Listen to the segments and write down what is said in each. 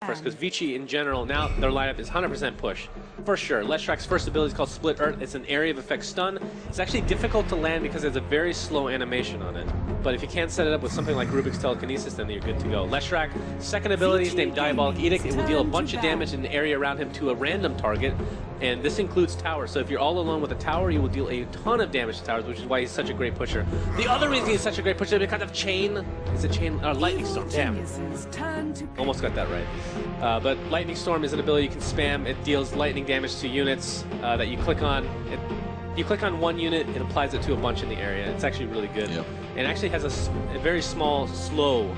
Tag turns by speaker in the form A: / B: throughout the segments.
A: first, because Vici in general, now their lineup is 100% push. For sure. Leshrak's first ability is called Split Earth. It's an area of effect stun. It's actually difficult to land because there's a very slow animation on it. But if you can't set it up with something like Rubik's Telekinesis, then you're good to go. Leshrak, second ability is named Diabolic Edict. It will deal a bunch of damage in the area around him to a random target. And this includes towers. So if you're all alone with a tower, you will deal a ton of damage to towers, which is why he's such a great pusher. The other reason he's such a great pusher is because of Chain. Is it Chain? Lightning Storm. Damn. Almost got that right. But Lightning Storm is an ability you can spam. It deals lightning damage to units that you click on. You click on one unit, it applies it to a bunch in the area. It's actually really good. Yep. And actually has a very small, slow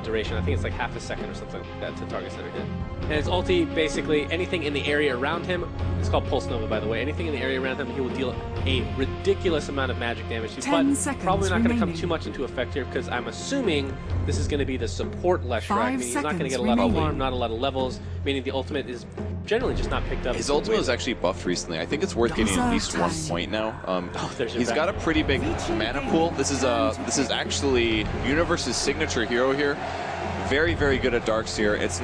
A: duration. I think it's like half a second or something like that to targets that are hit. And his ulti, basically, anything in the area around him, it's called Pulse Nova, by the way, anything in the area around him, he will deal a ridiculous amount of magic damage to. But probably not going to come too much into effect here, because I'm assuming this is going to be the support Leshrak, meaning he's not going to get a lot of alarm, not a lot of levels, meaning the ultimate is generally just not picked up.
B: His ultimate was actually buffed recently. I think it's worth getting at least 1 point now. He's got a pretty big mana pool. This is actually Universe's signature hero here. Very, very good at Darkseer. It's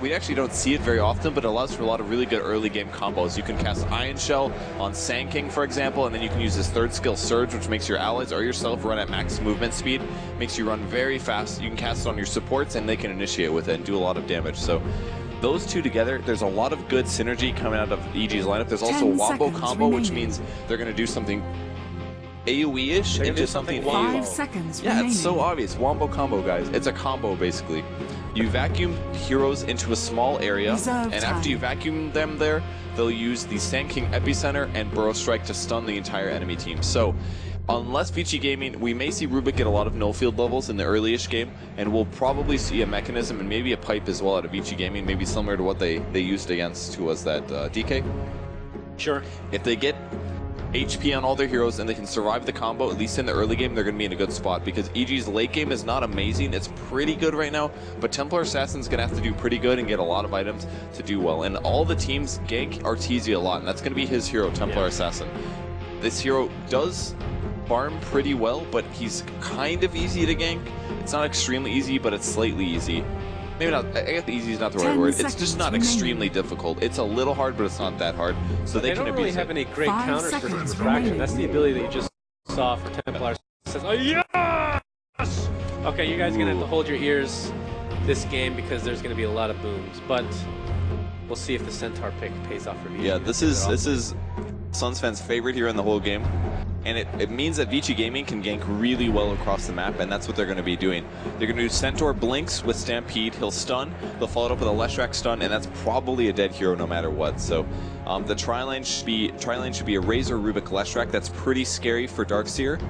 B: we actually don't see it very often, but it allows for a lot of really good early game combos. You can cast Iron Shell on Sand King, for example, and then you can use his third skill, Surge, which makes your allies or yourself run at max movement speed. Makes you run very fast. You can cast it on your supports, and they can initiate with it and do a lot of damage. So those two together, there's a lot of good synergy coming out of EG's lineup. There's also a Wombo combo, which means they're going to do something AoE-ish into something
C: 5 seconds
B: Yeah,
C: remaining.
B: it's so obvious. Wombo combo, guys. It's a combo, basically. You vacuum heroes into a small area, and after you vacuum them there, they'll use the Sand King Epicenter and Burrow Strike to stun the entire enemy team. So, unless Vici Gaming, we may see Rubik get a lot of no-field levels in the early-ish game, and we'll probably see a mechanism and maybe a pipe as well out of Vici Gaming, maybe similar to what they used against, who was that, DK?
A: Sure.
B: If they get HP on all their heroes and they can survive the combo, at least in the early game, they're going to be in a good spot, because EG's late game is not amazing. It's pretty good right now, but Templar Assassin's going to have to do pretty good and get a lot of items to do well. And all the teams gank Arteezy a lot, and that's going to be his hero, Templar Assassin. This hero does farm pretty well, but he's kind of easy to gank. It's not extremely easy, but it's slightly easy. Maybe not, I guess easy is not the right word. It's just not extremely difficult. It's a little hard, but it's not that hard. So they can abuse it.
A: They don't really have any great counters for Refraction. That's the ability that you just saw for Templar. Says, oh yes! Okay, you guys are going to have to hold your ears this game, because there's going to be a lot of booms. But we'll see if the Centaur pick pays off for Vici.
B: Yeah, this is Suns fans' favorite here in the whole game. And it means that Vici Gaming can gank really well across the map, and that's what they're going to be doing. They're going to do Centaur Blinks with Stampede. He'll stun. They'll follow it up with a Leshrak stun, and that's probably a dead hero no matter what. So the tri-lane should be a Razor Rubik Leshrak. That's pretty scary for Darkseer.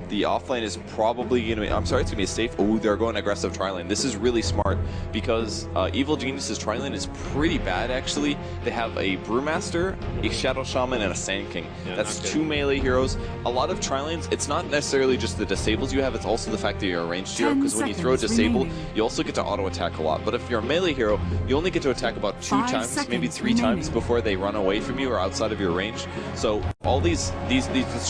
B: The offlane is probably going to be, I'm sorry, it's going to be a safe. Oh, they're going aggressive tri-lane. This is really smart, because Evil Genius's tri-lane is pretty bad, actually. They have a Brewmaster, a Shadow Shaman, and a Sand King. Yeah, that's 2 melee heroes. A lot of tri-lanes, it's not necessarily just the disables you have, it's also the fact that you're a ranged hero, because when you throw a disable, you also get to auto-attack a lot. But if you're a melee hero, you only get to attack about 2 times, maybe 3 times before they run away from you or outside of your range. So all this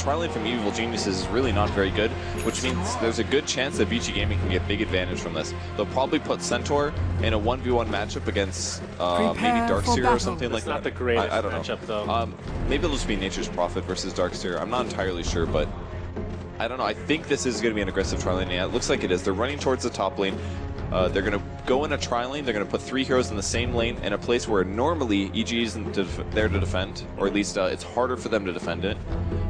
B: tri-lane from Evil Geniuses is really not very good, which means there's a good chance that Vici Gaming can get big advantage from this. They'll probably put Centaur in a 1v1 matchup against maybe Darkseer or something like that.
A: Not the greatest
B: I don't
A: matchup,
B: know.
A: though.
B: Maybe it'll just be Nature's Prophet versus Darkseer. I'm not entirely sure, but I don't know. I think this is going to be an aggressive tri-lane. Yeah, it looks like it is. They're running towards the top lane. They're going to go in a tri-lane. They're going to put 3 heroes in the same lane in a place where normally EG isn't there to defend, or at least it's harder for them to defend it.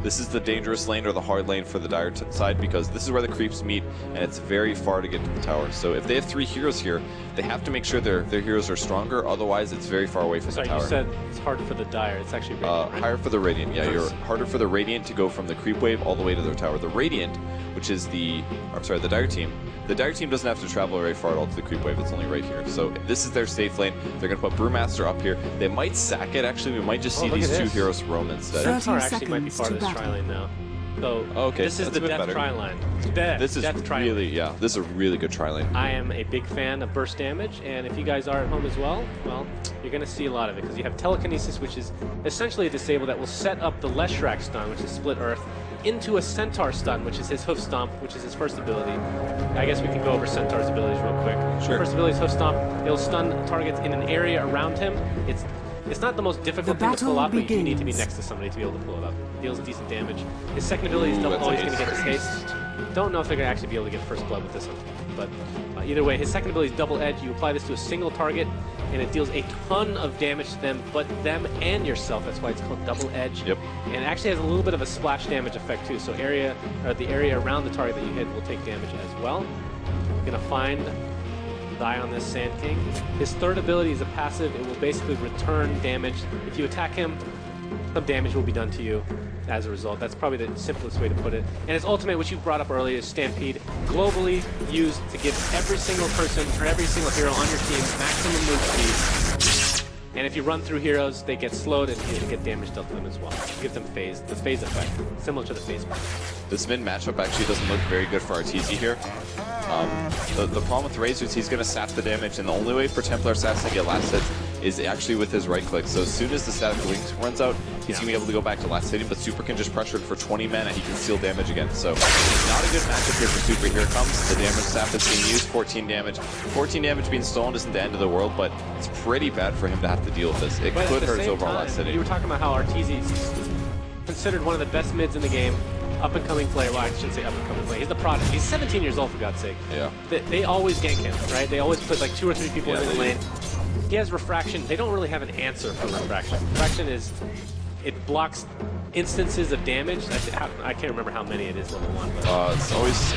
B: This is the dangerous lane or the hard lane for the Dire side, because this is where the creeps meet, and it's very far to get to the tower. So if they have 3 heroes here, they have to make sure their heroes are stronger, otherwise it's very far away from the tower.
A: You said it's harder for the Dire. It's actually Radiant, right?
B: Higher for the Radiant, yeah. You're harder for the Radiant to go from the creep wave all the way to their tower. The Radiant, which is the Dire team, the Dire team doesn't have to travel very far at all to the creep wave. It's only right here. So this is their safe lane. They're going to put Brewmaster up here. They might sack it, actually. We might just see these 2 heroes roam instead.
A: Centaur actually might be part of this tri-lane now. So this is the Death tri-line.
B: This is really, yeah, this is a really good tri-lane.
A: I am a big fan of burst damage, and if you guys are at home as well, you're going to see a lot of it, because you have Telekinesis, which is essentially a disable that will set up the Leshrak stun, which is Split Earth. into a Centaur stun, which is his Hoof Stomp, which is his first ability. I guess we can go over Centaur's abilities real quick.
B: Sure.
A: First ability is Hoof Stomp. It'll stun targets in an area around him. It's not the most difficult thing to pull up, but you need to be next to somebody to be able to pull it up. Deals decent damage. His second ability is double. Oh, he's going to get his haste. Don't know if they're going to actually be able to get first blood with this one. But either way, his second ability is double edge. You apply this to a single target, and it deals a ton of damage to them, but them and yourself. That's why it's called double edge.
B: Yep.
A: And it actually has a little bit of a splash damage effect too. So the area around the target that you hit will take damage as well. You're going to find die on this Sand King. His third ability is a passive. It will basically return damage. If you attack him, some damage will be done to you as a result. That's probably the simplest way to put it. And his ultimate, which you brought up earlier, is Stampede, globally used to give every single person or every single hero on your team maximum move speed. And if you run through heroes, they get slowed and you get damage dealt to them as well. Give them phase, the phase effect, similar to the phase effect.
B: This mid matchup actually doesn't look very good for RTZ here. The problem with Razor is he's going to sap the damage, and the only way for Templar Assassin to get last hits is actually with his right click. So as soon as the static link runs out, he's going to be able to go back to last hitting, but Super can just pressure it for 20 mana. He can steal damage again. So it's not a good matchup here for Super. Here it comes. The damage sap that's being used, 14 damage. 14 damage being stolen isn't the end of the world, but it's pretty bad for him to have to deal with this. It could hurt his overall last hitting.
A: You were talking about how Arteezy is considered one of the best mids in the game. Up-and-coming player. Well, I shouldn't say up-and-coming player. He's the product. He's 17 years old, for God's sake.
B: Yeah.
A: They always gank him, right? They always put like 2 or 3 people in the lane. He has Refraction. They don't really have an answer for Refraction. Refraction is, it blocks instances of damage. I can't remember how many it is, level 1. But.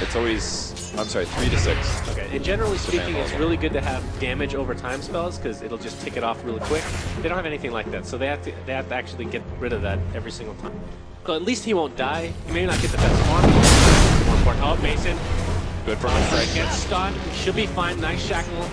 B: It's always, I'm sorry, 3 to 6.
A: Okay, and generally speaking, it's really good to have damage over time spells because it'll just tick it off really quick. They don't have anything like that, so they have to actually get rid of that every single time. So at least he won't die. He may not get the best farm. More important. Oh, Mason.
B: Good for him.
A: Gets stunned. Should be fine. Nice shackle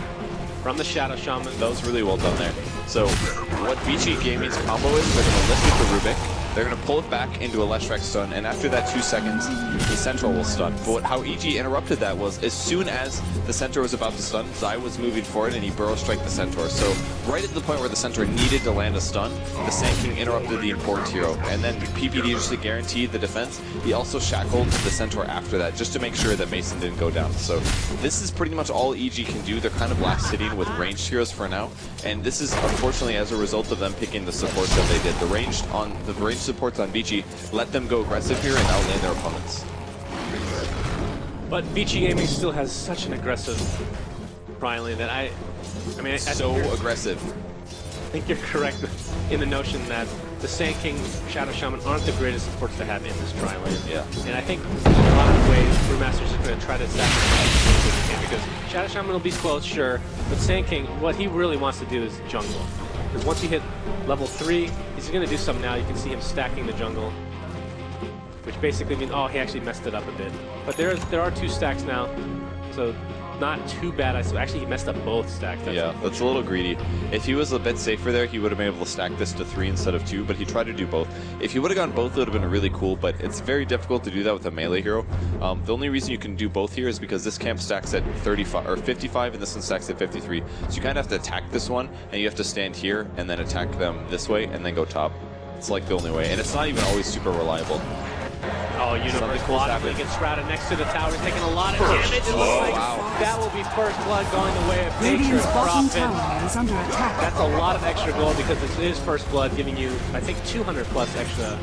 A: from the Shadow Shaman.
B: That was really well done there. So what Vici Gaming's combo is, they're going to lift with the Rubik. They're going to pull it back into a Leshrac stun, and after that 2 seconds, the Centaur will stun. But how EG interrupted that was, as soon as the Centaur was about to stun, Zai was moving forward and he burrow strike the Centaur. So right at the point where the Centaur needed to land a stun, the Sand King interrupted the important hero. And then PPD, just to guarantee the defense, he also shackled the Centaur after that, just to make sure that Mason didn't go down. So this is pretty much all EG can do. They're kind of last hitting with ranged heroes for now. And this is unfortunately as a result of them picking the supports that they did. The ranged supports on Vici let them go aggressive here and outlane their opponents.
A: But Vici Gaming still has such an aggressive Riley that I mean,
B: so aggressive.
A: I think you're correct in the notion that the Sand King, Shadow Shaman aren't the greatest supports to have in this tri-lane.
B: Yeah.
A: And I think in a lot of ways, Brewmaster's is going to try to sacrifice because Shadow Shaman will be close, sure, but Sand King, what he really wants to do is jungle. Because once you hit level 3, he's going to do something now. You can see him stacking the jungle, which basically means, oh, he actually messed it up a bit. But there are 2 stacks now, so not too bad. Actually, he messed up both stacks.
B: That's a little greedy. If he was a bit safer there, he would have been able to stack this to 3 instead of 2, but he tried to do both. If he would have gone both, it would have been really cool, but it's very difficult to do that with a melee hero. The only reason you can do both here is because this camp stacks at 35 or 55 and this one stacks at 53. So you kind of have to attack this one, and you have to stand here and then attack them this way and then go top. It's like the only way, and it's not even always super reliable.
A: Oh, Universe logically gets shrouded next to the tower, taking a lot of damage. It looks like that will be first blood going the way of nature and profit.
C: Is under attack.
A: That's a lot of extra gold because this is first blood, giving you, I think, 200 plus extra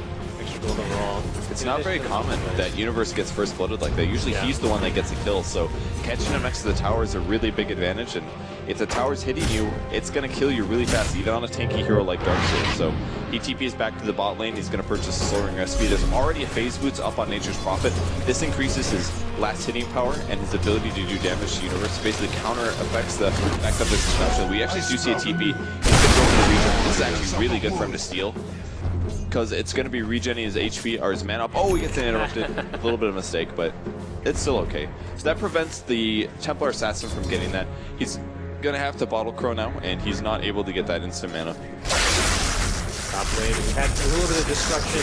A: gold overall.
B: It's not very common that Universe gets first blooded like that. Usually he's the one that gets a kill, so catching him next to the tower is a really big advantage, and if the tower's hitting you, it's going to kill you really fast, even on a tanky hero like Darkseer. So he TPs back to the bot lane, he's going to purchase a Soaring Recipe. There's already a Phase Boots up on Nature's Prophet. This increases his last hitting power and his ability to do damage to Universe. Basically counter affects the fact of his consumption. We actually do see a TP. He's going to go for the region. This is actually really good for him to steal, because it's going to be regenerating his HP or his mana up. Oh, he gets interrupted. A little bit of a mistake, but it's still okay. So that prevents the Templar Assassin from getting that. He's going to have to Bottle Crow now, and he's not able to get that instant mana.
A: Top lane, we had a little bit of destruction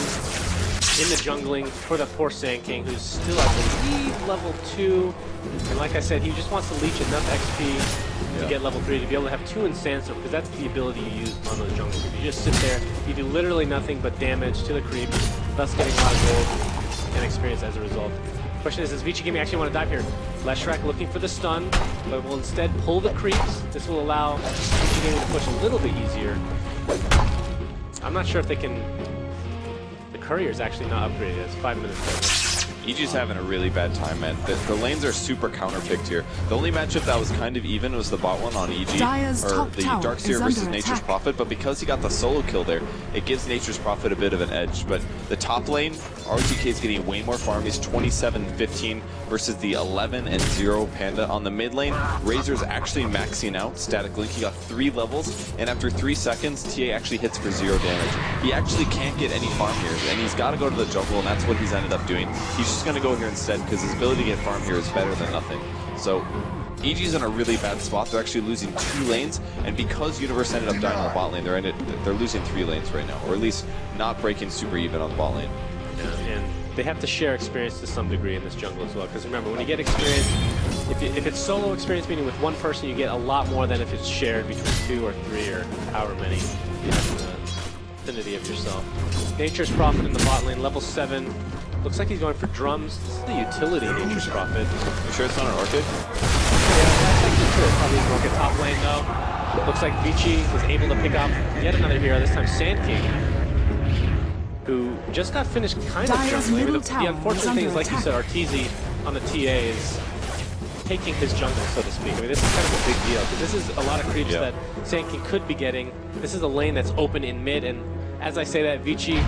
A: in the jungling for the poor Sand King, who's still, I believe, level 2. And like I said, he just wants to leech enough XP to get level 3 to be able to have 2 in Sandstorm, because that's the ability you use on those jungle creep. You just sit there, you do literally nothing but damage to the creep, thus getting a lot of gold. and experience as a result. Question is, does Vici Gaming actually want to dive here? Leshrac looking for the stun, but will instead pull the creeps. This will allow Vici Gaming to push a little bit easier. I'm not sure if they can... The courier's actually not upgraded. It's 5 minutes later.
B: EG's having a really bad time, man. The lanes are super counter-picked here. The only matchup that was kind of even was the bot one on EG, or the Darkseer versus Nature's Prophet, but because he got the solo kill there, it gives Nature's Prophet a bit of an edge. But the top lane, RTK is getting way more farm. He's 27-15 versus the 11-0 Panda. On the mid lane, Razor's actually maxing out Static Link. He got 3 levels, and after 3 seconds, TA actually hits for 0 damage. He actually can't get any farm here, and he's got to go to the jungle, and that's what he's ended up doing. He's just going to go here instead because his ability to get farm here is better than nothing. So EG's in a really bad spot. They're actually losing 2 lanes, and because Universe ended up dying on the bot lane, they're losing 3 lanes right now, or at least not breaking super even on the bot lane.
A: Yeah, and they have to share experience to some degree in this jungle as well, because remember, when you get experience, if it's solo experience, meaning with one person, you get a lot more than if it's shared between 2 or 3 or however many you have in the vicinity of yourself. Nature's Prophet in the bot lane, level 7. Looks like he's going for drums. This is the utility Nature's Prophet.
B: You sure it's not an Orchid?
A: Yeah, that's actually true. Probably an Orchid top lane though. Looks like Vici was able to pick up yet another hero, this time Sand King, who just got finished kind of jungling. The unfortunate thing is, like you said, Arteezy on the TA is taking his jungle, so to speak. I mean, this is kind of a big deal, because this is a lot of creeps that Sand King could be getting. This is a lane that's open in mid, and as I say that, Vici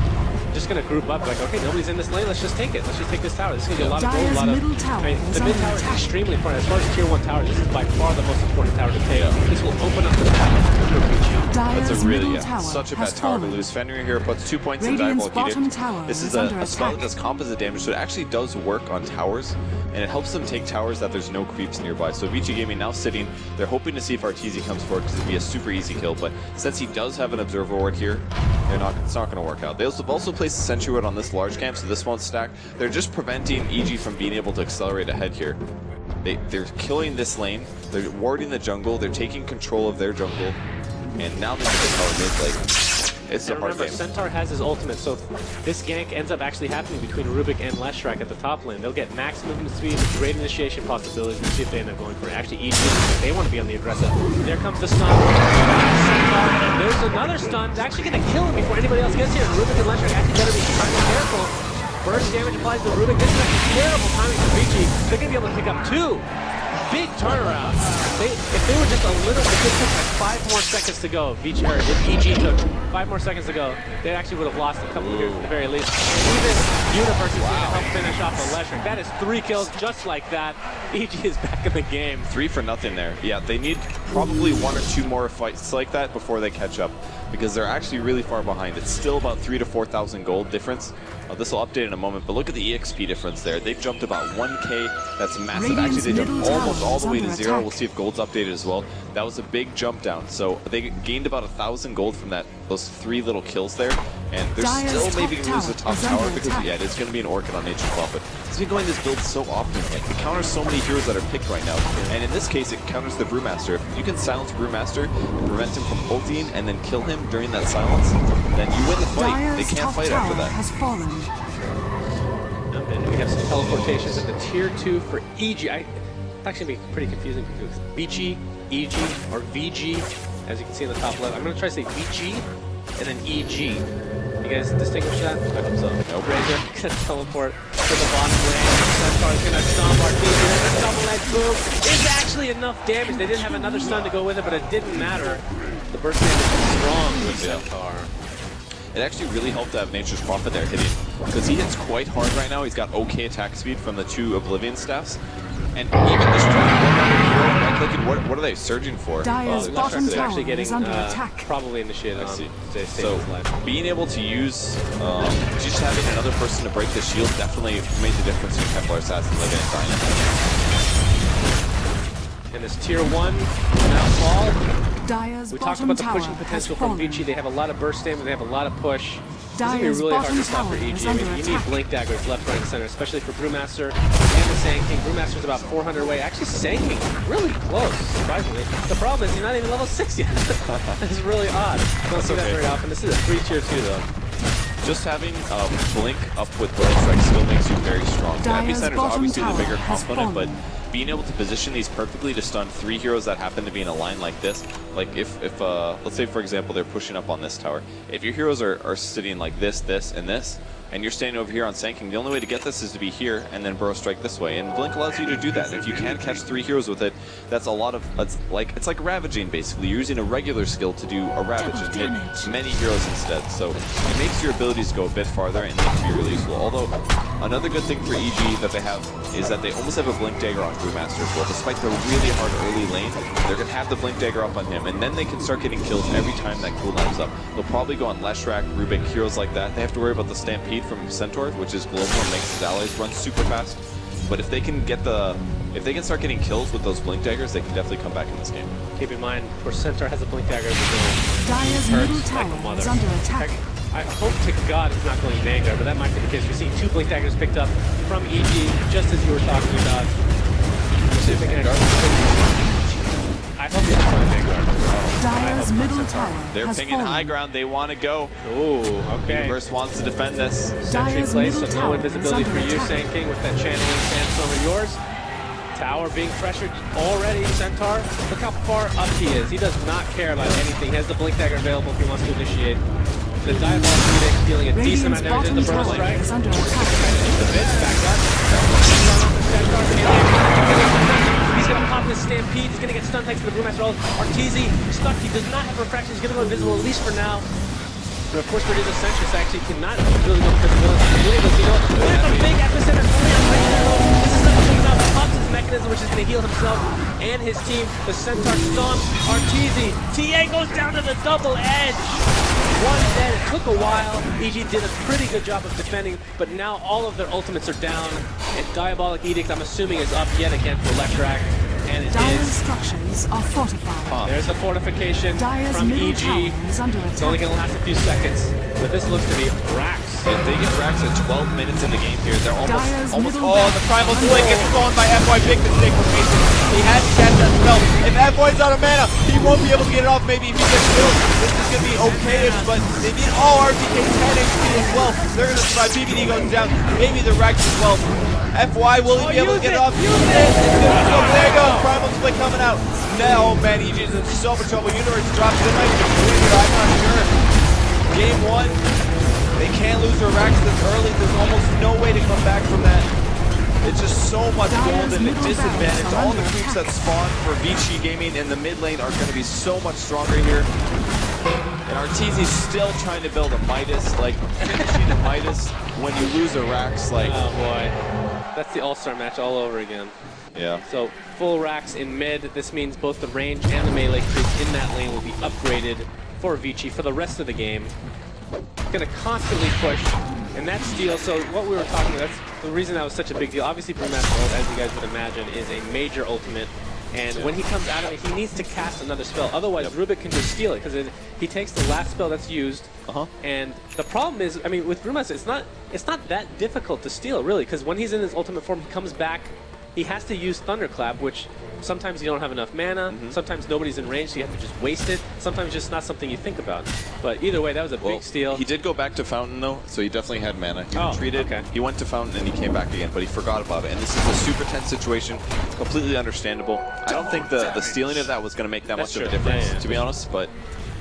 A: just going to group up, like, okay, nobody's in this lane, let's just take it. Let's just take this tower. This is going to be a lot of gold, a lot of... I mean, the mid tower is extremely important. As far as tier 1 tower, this is by far the most important tower to take. This will open up the path for Vici.
B: That's a really, such a bad tower to lose. Fenrir here puts 2 points in Diabolic Edict. This is a spell that does composite damage, so it actually does work on towers, and it helps them take towers that there's no creeps nearby. So Vici Gaming now sitting, they're hoping to see if Arteezy comes forward, because it'd be a super easy kill, but since he does have an Observer Ward here, it's not going to work out. They also placed a Sentry Ward on this large camp, so this won't stack. They're just preventing EG from being able to accelerate ahead here. They're killing this lane, they're warding the jungle, they're taking control of their jungle, and now they're going to power mid lane. It's a hard game.
A: Centaur has his ultimate, so if this gank ends up actually happening between Rubik and Leshrac at the top lane, they'll get max movement speed, great initiation possibilities, and see if they end up going for it. Actually, EG, they want to be on the aggressive. There comes the stun. Centaur, there's another stun. It's actually going to kill him before anybody else gets here. And Rubik and Leshrac actually better be kind of careful. Burst damage applies to Rubik. This is actually terrible timing for Vici. They're going to be able to pick up 2. Big turnaround. If they were just a little, if it took like 5 more seconds to go, Vici, or if EG took 5 more seconds to go, they actually would have lost a couple of here at the very least. Even Universe is going to help finish off the Leshrac. That is 3 kills just like that. EG is back in the game.
B: 3 for nothing there. Yeah, they need probably 1 or 2 more fights like that before they catch up, because they're actually really far behind. It's still about 3,000 to 4,000 gold difference. This will update in a moment, but look at the EXP difference there. They've jumped about 1k. That's massive. Actually, they jumped almost all the way to 0. We'll see if gold's updated as well. That was a big jump down. So they gained about 1,000 gold from those 3 little kills there. And they're still maybe going to lose the top tower because, yeah, it is going to be an Orchid on Nature's Prophet. He's been going this build so often. Like, it counters so many heroes that are picked right now. And in this case, it counters the Brewmaster. If you can silence Brewmaster and prevent him from ulting and then kill him during that silence, then you win the fight. They can't fight after that.
A: And we have some teleportations at the tier 2 for EG. It's actually going to be pretty confusing because Vici, EG, or VG, as you can see in the top left. I'm going to try to say VG and then EG. You guys distinguish that? I hope so. Nope. Razor going to teleport to the bottom lane. Centaur is going to stomp Arteezy. There's a double edge boom. It's actually enough damage. They didn't have another stun to go with it, but it didn't matter. The burst damage is strong with Centaur.
B: It actually really helped to have Nature's Prophet there hitting, because he hits quite hard right now. He's got okay attack speed from the 2 Oblivion staffs. And even this what are they surging for?
A: Dire's bottom tower actually getting probably initiated on
B: so being able to use just having another person to break the shield definitely made the difference in Templar Assassin living and dying.
A: And this tier 1 now fall.
C: Dire's
A: we talked about the pushing potential from Vici. They have a lot of burst damage, they have a lot of push. This is going to be really hard to stop for EG. I mean, you need Blink Daggers left, right, and center, especially for Brewmaster and the Sand King. Brewmaster's about 400 away. Actually, Sand King really close, surprisingly. The problem is he's not even level 6 yet. That's really odd. Don't see that very often. This is a 3 tier 2, though.
B: just having Blink up with Burrow Strike still makes you very strong. The Epicenter is obviously the bigger component, but being able to position these perfectly to stun 3 heroes that happen to be in a line like this, like if let's say for example they're pushing up on this tower, if your heroes are sitting like this, and this, and you're standing over here on Sand, the only way to get this is to be here and then Burrow Strike this way, and Blink allows you to do that. And if you can't catch 3 heroes with it, that's a lot of, it's like ravaging basically. You're using a regular skill to do a ravage and hit many heroes instead, so it makes your abilities go a bit farther and makes you really useful. Although another good thing for EG that they have is that they almost have a Blink Dagger on Brewmaster as well. Despite the really hard early lane, they're going to have the Blink Dagger up on him, and then they can start getting kills every time that cooldown's up. They'll probably go on Leshrac, Rubik, heroes like that. They have to worry about the Stampede from Centaur, which is global and makes his allies run super fast. But if they can start getting kills with those Blink Daggers, they can definitely come back in this game.
A: Keep in mind, of course, Centaur has a Blink Dagger.
C: Dire's middle tower is under attack.
A: I hope to God he's not going Vanguard, but that might be the case. We're seeing 2 Blink Daggers picked up from EG, just as you were talking about. I hope he's not going Vanguard.
C: Dire's middle tower
B: They're pinging high ground. They want to go.
A: Ooh, okay.
B: Universe wants to defend this.
A: Sentry place, so no invisibility for you, Sand King, with that channeling sandstorm of yours. Tower being pressured already. Centaur, look how far up he is. He does not care about anything. He has the Blink Dagger available if he wants to initiate. The Diabolic Edict dealing a decent amount of damage in the Burrow Strike.
C: Is under attack.
A: The Vici back up. He's going to pop his Stampede. He's going to get stun thanks to the Brewmaster ult. Arteezy stuck. He does not have refraction. He's going to go invisible, at least for now. But of course, for his Essentials actually cannot really go invisibility. Really does, you know, there's a big epicenter coming out right now. This is something about pops his mechanism, which is going to heal himself and his team. The Centaur stomps Arteezy. TA goes down to the double edge. One dead. It took a while. EG did a pretty good job of defending, but now all of their ultimates are down. And Diabolic Edict, I'm assuming, is up yet again for Leshrac. And it
C: Dire's
A: is.
C: structures are fortified.
A: There's a fortification
C: Dire's
A: from
C: middle
A: EG.
C: tower is under
A: It's
C: attack.
A: only going to last a few seconds, but this looks to be Rax.
B: If they get Rax at 12 minutes in the game here, they're
C: Dire's
B: almost.
C: middle
B: Oh,
C: tower
B: the Primal
C: is
B: Swing
C: under
B: gets
C: attack.
B: stolen by FY. Big mistake for Mason. He had to catch that spell. If FY's out of mana, he won't be able to get it off. Maybe if he gets killed, this is going to be okay-ish, but they need all RTK 10 HP as well. They're going to survive. BBD goes down. Maybe the Rax as well. FY, will he be able to get it off? It's gonna go. There you go. Primal Split coming out. No, man, EG is in so much trouble. Universe drops. They might just win here. I'm not sure. Game 1, they can't lose their Rax this early. There's almost no way to come back from that. It's just so much gold and a disadvantage. All the creeps that spawn for Vici Gaming in the mid lane are going to be so much stronger here. And Arteezy's still trying to build a Midas, like finishing a Midas when you lose a Rax, like.
A: Oh boy, that's the all-star match all over again.
B: Yeah.
A: So full Rax in mid. This means both the range and the melee creeps in that lane will be upgraded for Vici for the rest of the game. Going to constantly push, and that steal. So what we were talking about, that's the reason that was such a big deal. Obviously, Brewmaster ult, as you guys would imagine, is a major ultimate. And when he comes out of it, he needs to cast another spell. Otherwise, Rubik can just steal it, because he takes the last spell that's used. And the problem is, I mean, with Brewmaster, it's not that difficult to steal, really, because when he's in his ultimate form, he comes back, he has to use Thunderclap, which sometimes you don't have enough mana, sometimes nobody's in range, so you have to just waste it. Sometimes it's just not something you think about. But either way, that was a big steal.
B: He did go back to Fountain, though, so he definitely had mana. He retreated,
A: okay.
B: He went to Fountain, and he came back again, but he forgot about it. And this is a super tense situation, completely understandable. I don't think the stealing of that was going to make that much of a difference, to be honest, but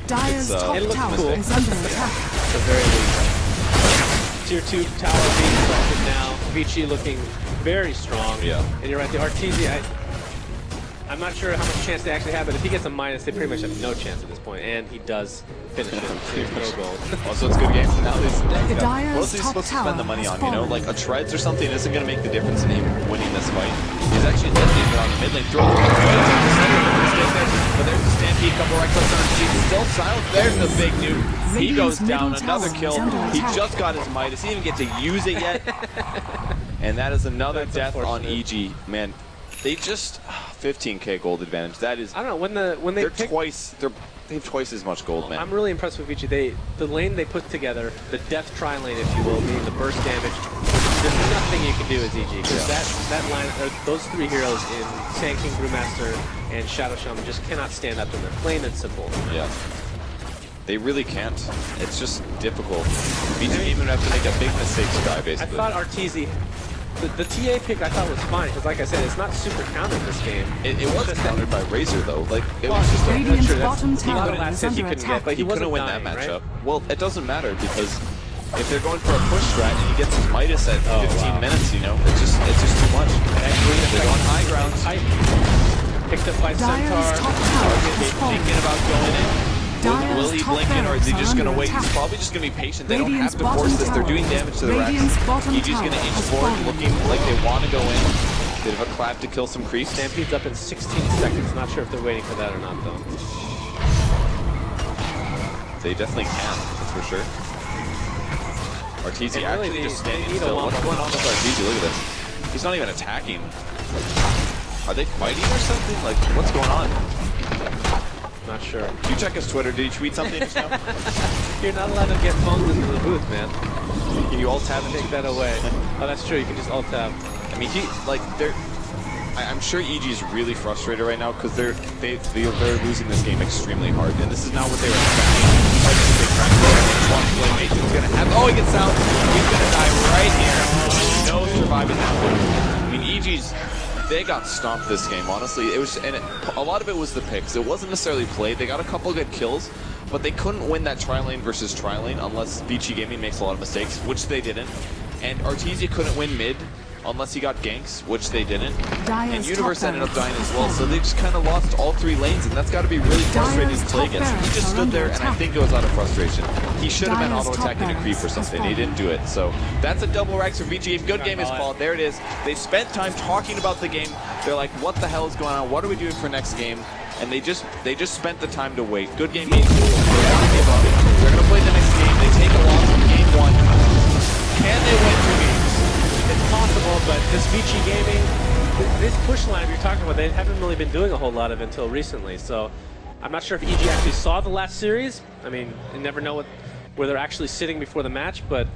C: Dire's top
A: it looks
C: tower
A: cool.
C: is under attack.
A: At the very least. Tier 2 tower being assaulted now. Vici looking very strong.
B: Yeah.
A: And you're right, the Arteezy, I'm not sure how much chance they actually have, but if he gets a minus, they pretty much have no chance at this point. And he does finish it. There's no goal.
B: Also, it's a good game. Now what
C: Dire's
B: else is he
C: top
B: supposed to
C: tower
B: spend the money
C: has
B: on, you know?
C: fallen.
B: Like a Treads or something isn't going to make the difference in him winning this fight. He's actually lifting it on the mid lane, throwing the center, but there's the Stampede, couple right clicks on Arteezy, still silent. There's the big nuke. He goes down, another kill. He just got his Midas. He didn't even get to use it yet. And that is another death on EG. Man, they just 15k gold advantage. That is.
A: I don't know when they
B: they have twice as much gold, man.
A: I'm really impressed with Vici. The lane they put together, the death tri lane, if you will, meaning the burst damage. There's nothing you can do as EG because that line, those 3 heroes in Sand King, Brewmaster, and Shadow Shaman just cannot stand up to them. Plain and simple.
B: Yeah. They really can't. It's just difficult. Vici Gaming would have to make a big mistake to die, basically.
A: I thought Arteezy, the TA pick I thought was fine, because like I said, it's not super countered this game.
B: It was countered by Razor, though. Like, it was just
C: Radiant's
A: true,
C: bottom
A: he
C: tower
A: couldn't-
C: is
A: he
C: under
A: couldn't
C: attack.
A: but
B: he couldn't win
A: dying,
B: that
A: right?
B: matchup. Well, it doesn't matter because if they're going for a push strat and he gets his Midas at 15 minutes, you know, it's just too much. They're going high ground.
A: Picked up by
C: Dire's
A: Centaur.
C: top tower is
B: Thinking about going in. Will
C: Dire's
B: he
C: top
B: blink in or is he
C: barracks
B: just
C: are
B: going to
C: under
B: wait? He's
C: attack.
B: probably just going to be patient. They don't
C: Radiant's
B: have to force
C: bottom
B: this. They're
C: tower.
B: doing damage to the
C: Radiant's
B: racks.
C: bottom
B: EG's going to
C: tower
B: inch
C: has
B: forward,
C: fallen.
B: looking like they want to go in. Bit of a clap to kill some creeps.
A: Stampede's up in 16 seconds. Not sure if they're waiting for that or not, though.
B: They definitely can, that's for sure. Arteezy
A: And really,
B: actually just
A: they
B: standing
A: need a
B: still.
A: lot
B: What's
A: more
B: going on with Arteezy? Look at this. He's not even attacking. Are they fighting or something? Like, what's going on?
A: Not sure.
B: Did you check his Twitter? Did he tweet something just now?
A: You're not allowed to get phones into the booth, man.
B: Can you alt tab and
A: Take that away. Oh, that's true. You can just alt tab.
B: I mean, I'm sure EG is really frustrated right now because they're losing this game extremely hard, and this is not what they were expecting. Like, they cracked it, He's gonna have. Oh, he gets out. He's gonna die right here. No surviving that one. I mean, EG's. They got stomped this game, honestly. It was, and a lot of it was the picks. It wasn't necessarily play. They got a couple good kills, but they couldn't win that tri-lane versus tri-lane unless Vici Gaming makes a lot of mistakes, which they didn't. And Arteezy couldn't win mid unless he got ganks, which they didn't. And Universe ended up dying as well, so they just kind of lost all three lanes, and that's got to be really frustrating to play against. He just stood there, and I think it was out of frustration. He should have been auto-attacking a creep or something. He didn't do it, so that's a double racks for Vici. Good game is called. There it is. They spent time talking about the game. They're like, what the hell is going on? What are we doing for next game? And they just spent the time to wait. Good game, Vici. They want to give up. They're going to play the next game. They take a loss from game one. Can they win 2 games?
A: It's possible, but this Vici Gaming, this push line you're talking about, they haven't really been doing a whole lot of until recently. So I'm not sure if EG actually saw the last series. I mean, you never know where they're actually sitting before the match, but